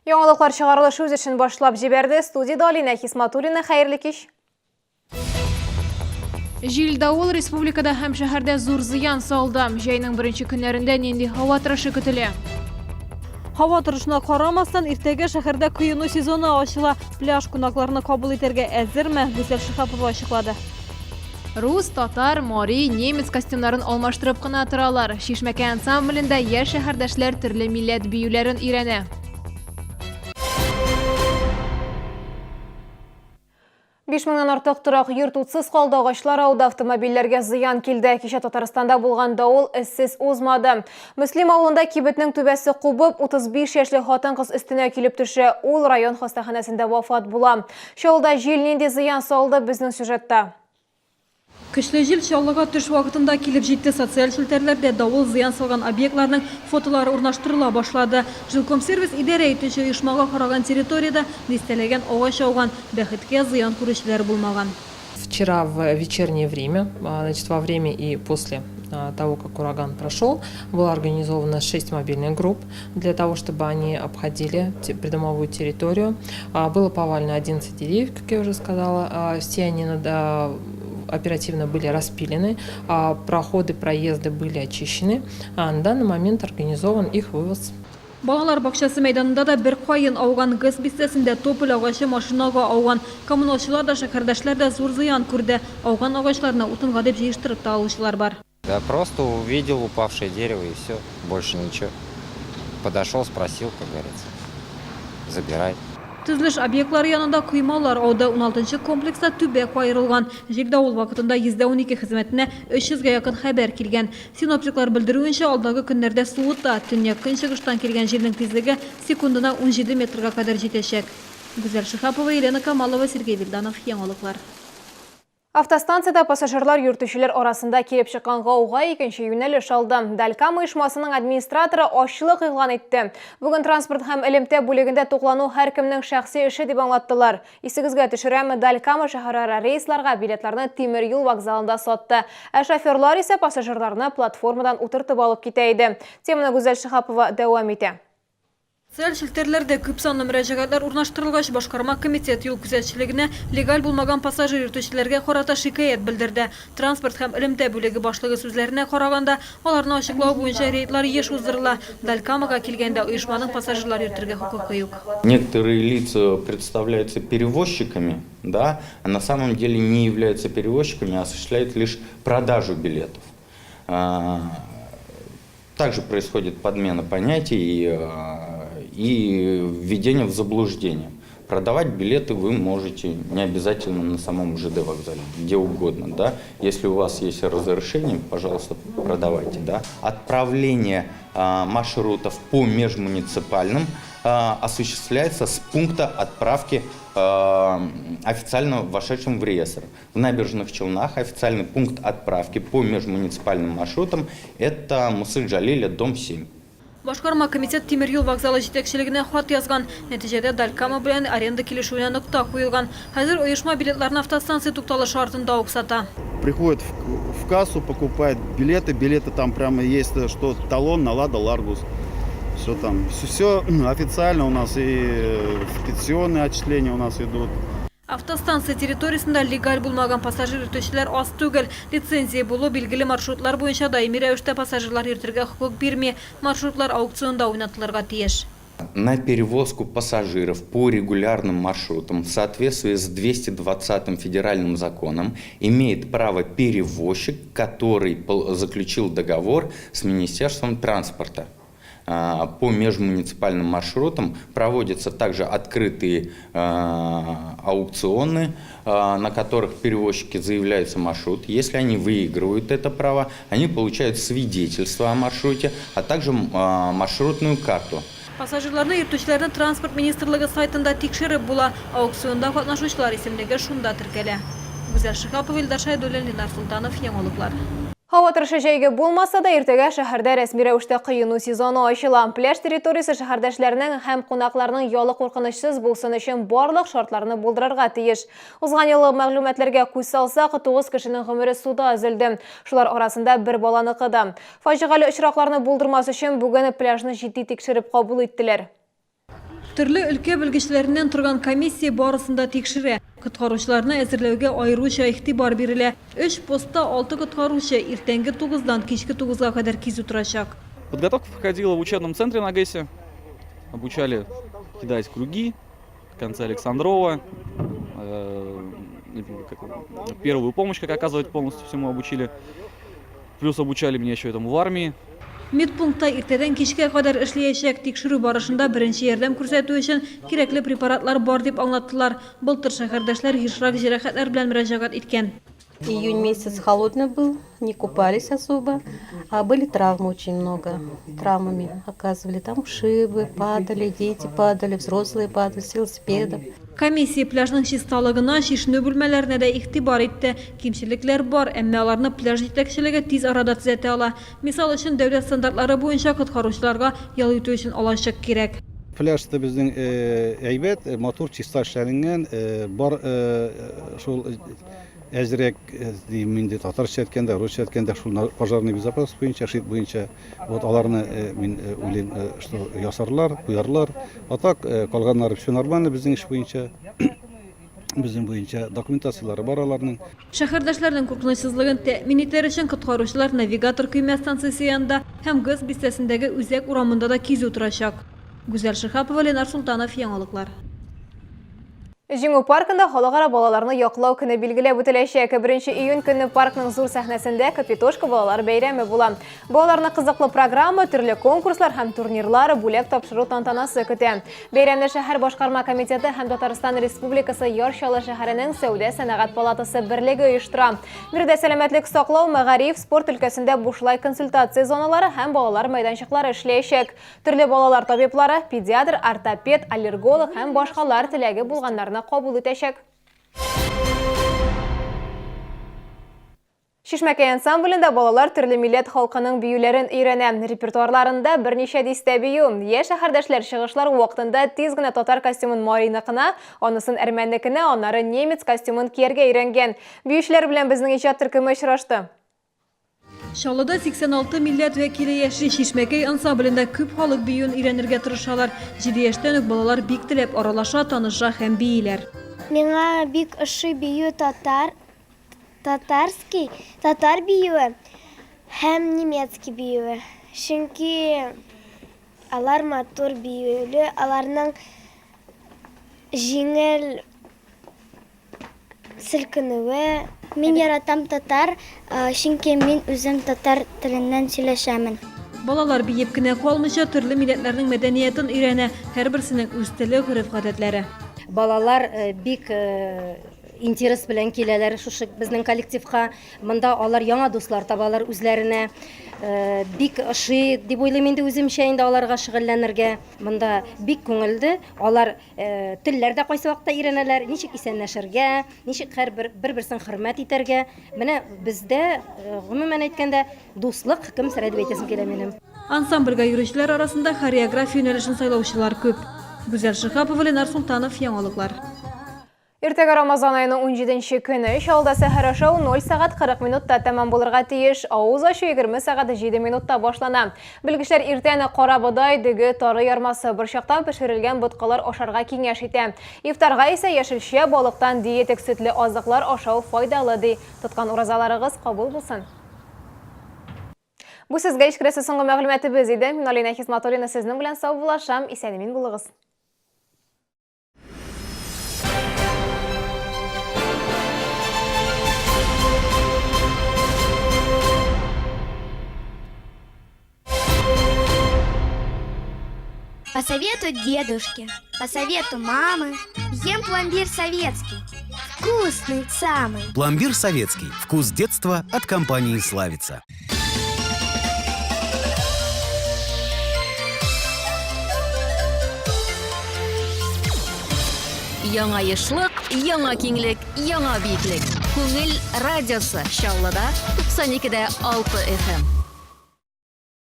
Яңалыклар чыгарылышы үз эшен башлап җибәрде. Студияда Алина Хисматуллина, хәерле кич. Җил давыл республикада һәм шәһәрдә зур зыян салды. Җәйнең беренче көннәрендә нинди һава торышы көтелә? Һава торышына карамастан, иртәгә шәһәрдә коену сезоны ачыла. Пляж кунакларны кабул итәргә әзерме? Гүзәл Шихапова ачыклады. Рус, татар, мори, немец костюмнарын алмаштырып кына торалар. Шишмәкәй ансамблендә яшь шәһәрдәшләр төрле милләт биюләрен өйрәнә. 5000-нан артык торак йорт утсыз калды, агачлар ауды, автомобильләргә зыян килде. Кичә Татарстанда булган давыл эзсез узмады. Мөслим авылында кибетнең түбәсе кубып, 35 яшьлек хатын-кыз өстенә килеп төшә. Ул район хастаханәсендә вафат була. Чаллыда җил нинди зыян салды, безнең сюжетта. Көчле җил Чаллыга төш вакытында килеп җитте. Социаль челтәрләрдә давыл зыян салган объектларның фотолары урнаштырыла башлады. Жилкомсервис идарә итүче оешмага караган территорияда дистәләгән агач ауган, бәхеткә зыян күрүчеләр булмаган. Вчера в вечернее время, значит, во время и после того, как ураган прошел, было организовано 6 мобильных групп для того, чтобы они обходили придомовую территорию. Было повалено 11 деревьев, как я уже сказала. Все они оперативно были распилены, проходы, проезды были очищены. На данный момент организован их вывоз. Балалар бакчасы мәйданында да бер кайын ауган, газ бистәсендә тополь агачы машинага ауган. Коммуналчылар да, шәһәрдәшләр дә зур зыян күрде. Ауган агачларны утынга дип җыештырып та алучылар бар. Да просто увидел упавшее дерево и все, больше ничего. Подошел, спросил, как говорится, забирай. Төзелеш объектлары янында коймалар ауды. 16-нчы комплекста төбәк аерылган. Җил давыл вакытында 112 хезмәтенә 300-гә якын хәбәр килгән. Синоптиклар белдерүенчә, алдагы көннәрдә суыта. Төньяк-көнчыгыштан килгән җилнең тизлеге секундына 17 метрга кадәр җитәчәк. Гүзәл Шихапова, Елена Камалова, Сергей Вильданов, Яңалыклар. Автостанцияда пассажирлар йөртүчеләр арасында килеп чыккан гауга икенче юнәлеш алды. Далькама оешмасының администраторы ачлык игълан итте. Бүген транспорт һәм элемтә бүлегендә туклану һәркемнең шәхси эше дип аңлаттылар. Исегезгә төшерәме, Далькама шәһәрара рейсларга билетларны тимер юл вокзалында сатты. Ә шоферлар исә пассажирларны платформадан утыртып алып китә иде. Теманы Гүзәл Шихапова дәвам итә. Социаль челтәрләрдә күп санлы мөрәҗәгатьләр урнаштырылгач, башкарма комитет юл күзәтчелегенә легаль булмаган пассажир йөртүчеләргә карата шикаят белдерде. Транспорт һәм элемтә бүлеге башлыгы сүзләренә караганда, аларны ачыклау буенча рейдлар еш уздырыла. Далькамага килгәндә оешманың пассажирлар йөртергә хокукы юк. Некоторые лица представляются перевозчиками, да, а на самом деле не являются перевозчиками, а осуществляют лишь продажу билетов. Также происходит подмена понятий и введение в заблуждение. Продавать билеты вы можете не обязательно на самом ЖД вокзале, где угодно, да. Если у вас есть разрешение, пожалуйста, продавайте, да. Отправление маршрутов по межмуниципальным осуществляется с пункта отправки официально вошедшим в реестр. В Набережных Челнах официальный пункт отправки по межмуниципальным маршрутам – это Мусы-Джалиля, дом 7. Башкарма комитет тимир юл вокзалы җитәкчелегенә хат язган. Нәтиҗәдә Далькама белән аренда килешүенә нокта куелган. Хәзер оешма билетларны автостанция тукталышы артында ук сата. Приходит в кассу, покупает билеты там прямо есть, что талон на Лада Ларгус. Все там, все официально у нас, и пенсионные отчисления у нас идут. Автостанция территориясында легаль булмаган пассажир йөртүчеләр аз түгел. Лицензия булу билгеле маршрутлар буенча даими рәвештә пассажирлар йөртергә хокук бирми. Маршрутлар аукционда уйнатылырга тиеш. На перевозку пассажиров по регулярным маршрутам в соответствии с 220-м федеральным законом имеет право перевозчик, который заключил договор с Министерством транспорта. По межмуниципальным маршрутам проводятся также открытые аукционы, на которых перевозчики заявляются маршрут. Если они выигрывают это право, они получают свидетельство о маршруте, а также маршрутную карту. Пассажирларны йөртүчеләрне транспорт министрлыгы сайтында тикшереп була. Аукционда катнашучылар исемлеге шунда теркәлә. Гүзәл Шихапова, Илдар Шәйдуллин, Ленар Султанов, Яңалыклар. Һава торышы җәйге булмаса да, иртәгә шәһәрдә рәсми рәвештә коену сезоны ачыла. Пляж территориясе шәһәрдәшләрнең һәм кунакларның ялы куркынычсыз булсын өчен барлык шартларны булдырырга тиеш. Узган елгы мәгълүматларга күз салсак, 9 кешенең гомере суда өзелде. Шулар арасында бер баланыкы да. Фаҗигале очракларны булдырмас өчен бүген пляжны җитди тикшереп кабул иттеләр. Türlü ülke bilgiçlerinden turgan komissiya barısında tekşire. Kutkaruşlarını ezirlevge ayrıca ihtibar berile. 3 posta 6 kutkaruşu irtengi 9'dan kişki 9'a kadar kiz oturacak. Подготовка проходила в учебном центре на ГЭСе. Обучали кидать круги, конца Александрова, первую помощь, как оказывать полностью всему обучили. Плюс обучали меня еще этому в армии. Medpunktda irteden kişkiye kadar işleyecek tekşürü barışında birinci yardım ko'rsatuv için kerakli preparatlar var deb anlattılar. Былтыр şehirdaşlar hişrak jarohatlar bilan mürajaat etgan. Июнь месяц холодный был, не купались особо, а были травмы очень много. Травмами оказывали там ушибы, падали, дети падали, взрослые падали с велосипедов. Komissiya plyajning çistalığına, şişini bölmelerine de ihtibar etdi. Kimçilikler var, emmi alarını plyaj yetekçiligi tez arada tüzete ala. Misal için devlet standartları boyunca kutkaruşlarga yol yutu için alacak gerek. Plyajda bizning aybet motor chista ishlangan bor shul ajrak deyman deb tatarcha aytganda ruscha aytganda shul пожарный безопасность bo'yicha shit bo'yicha вот alarni men o'ylayman что yasarlar qo'yarlar a так qolganlari все нормально bizning ish bo'yicha bizim bo'yicha dokumentatsiyalari bor alarning. Şehirdaşlarning qo'rqinchsizligini ta'min etish uchun qutqaruvchilar navigator quyma stansiyasi yanida ham g'iz bistesindagi o'zak uramında da kiz o'tiracak. Güzel Şihapova, Lenar Sultanov, Yangiliklar. Жиңу паркында халыкара балаларны яклау көне билгеләп үтеләчәк. 1 июнь көнне паркның зур сәхнәсендә Капитошка балалар бәйрәме була. Балаларны кызыклы программа, төрле конкурслар һәм турнирлар, бүләк тапшыру тантанасы көтә. Бәйрәмне шәһәр башкарма комитеты һәм Татарстан Республикасы Яр-Чаллы шәһәренең Сәүдә сәнәгать палатасы берлеге оештыра. Биредә сәламәтлек саклау, мәгариф, спорт өлкәсендә бушлай консультация зоналары һәм балалар мәйданчыклары эшләячәк. Төрле балалар табиблары, педиатр, ортопед, аллерголог һәм башкалар теләге булганнар qabul etecek. Şişməkəy ensemblində balalar türlü millət xalqının büyülərin öyrənə. Repertuarlarında bir neçə distə büyü. Yaş şəhərdəşlər шығышлар вaqtında tez генә татар костюмын маринықына, онысын әрмәннікіне, onları немец костюмын киерге öyrəngən. Büyüşlər белән безнең иҗат төркеме очрашты. Şallıda 86 millet vekili yaşlı Şişməkəy ansamblında küp halık büyüğün öyrənirge tırışalar. 7 yaştan ök balalar bik tilep aralaşa, tanışa hem biyilər. Миңа бик ошый бию татар биюе һәм немецкий биюе. Чөнки алар матур биюле, аларның җиңел селкенүе. Мин яратам татар, чөнки мин үзем татар теленнән сөйләшәмен. Balalar biyip kine kalmışa türlü milletlerinin medeniyetini öyrənə, her birisinin üz tili, hürf-гадәтләре. Балалар бик интерес белән киләләр шушы безнең коллективка. Монда алар яңа дуслар табалар үзләренә. Бик ошый дип уйлыйм инде үземчә инде аларга шөгыльләнергә. Монда бик күңелле. Алар телләрдә кайсы вакытта өйрәнәләр, ничек исәнләшергә, ничек бер-берсен хөрмәт итәргә. Менә бездә гомумән әйткәндә дуслык кем сәләт әйтәсем килә минем. Ансамбльга йөрүчеләр арасында хореография юнәлешен сайлаучылар күп. Güzel Şihapova, Lenar Sultanov, Yangiliklar. Иртәгә Рамазан айының 17-нче көне Чаллыда сәхәр ашау 0 сәгать 40 минутта тәмам булырга тиеш. Авыз ачу 20 сәгать 7 минутта башлана. Белгечләр иртәне карабодай, дөге, тары ярмасы, борчактан пешерелгән боткалар ашарга киңәш итә. Ифтарга исә яшелчә, балыктан диетик сөтле азыклар ашау файдалы ди. Тоткан уразаларыгыз кабул булсын. Бу сезгә ишкерәсе соңгы мәгълүматыбыз иде. Мин Алина Хисматуллина сезнең белән саубулашам. Исән-имин булыгыз. По совету дедушки, по совету мамы, ем пломбир советский. Вкусный самый. Пломбир советский. Вкус детства от компании «Славица». Яңа ешлык, яңа киңлек, яңа биеклек. Күңел радиосы Чаллыда 92.6 FM.